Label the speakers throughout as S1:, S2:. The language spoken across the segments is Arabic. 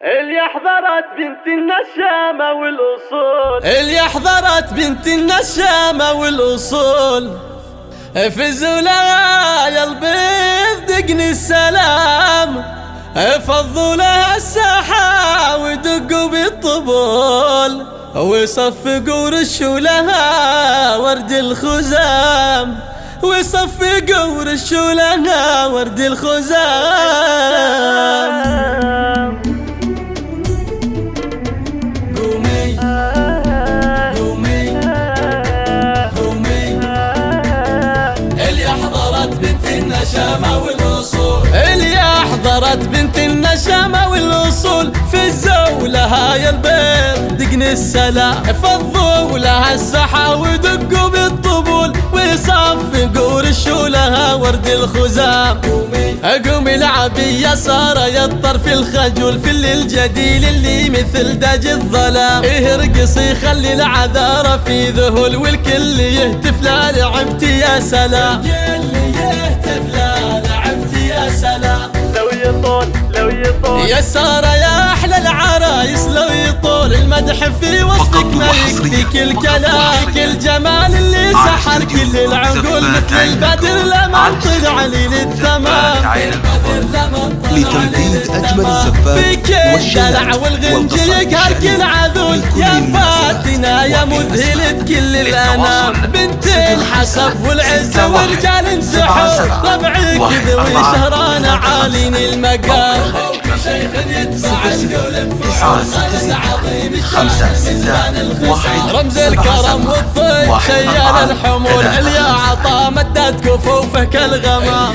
S1: اللي حضرت بنت النشامة والأصول،
S2: اللي حضرت بنت النشامة والأصول، فزوا لها يا البيض دقني السلام، فضوا لها الساحة ودقوا بالطبول، وصفقوا ورشوا لها ورد الخزام، وصفقوا ورشوا لها ورد الخزام. قومي قومي قومي، اللي حضرت بنت النشامة والأصول، اللي حضرت بنت النشامة والأصول، فزوا لها يا البيض دقني السلام، فضوا لها السحا ودقوا بالطبول، وصفقوا ورشوا لها ورد الخزام. قومي العبي يا سارة يا الطرف الخجول، في الليل الجديل اللي مثل داج الظلام، ارقصي خلي العذارى في ذهول، والكل يهتف لا لعبتي يا سلام، الكل يهتف لا لعبتي يا سلام.
S1: لو يطول لو يطول
S2: يا سارة يا أحلى العرايس، لو يطول المدح في وسطك ما يكفيك الكلام، الجمال اللي سحر كل العقول، مثل البدر لما طلع لي للتمام،
S3: لترديد أجمل الزفات
S2: فيك الدلع والغنج يقهر كل عذول، يا فاتنة يا مذهلة كل الأنام، بنت الحسب والعزة ورجال سحور، ربعك ذوي شهران عالين المقام، شيخ يتبع القلب في حسن عظيم الشام، رمز الكرم والطيب شيال الحمول، اللي عطا مدت كفوفه كالغمام،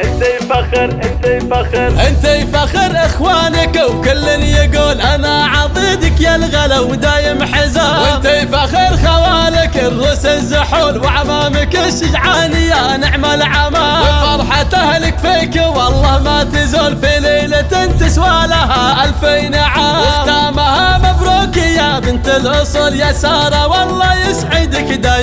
S1: انتي فخر انتي فخر
S2: انتي فخر اخوانك، وكل يقول انا عضيدك يا الغلا ودايم حزام، وانتي فخر خوالك الرس الزحول، وعمامك الشجعان يا نعم العمام، وفرحة اهلك فيك والله ما تزول، في ليلة تسوى لها 2000 عام، وختامها مبروك يا بنت الاصول، يا سارة والله يسعدك دايم.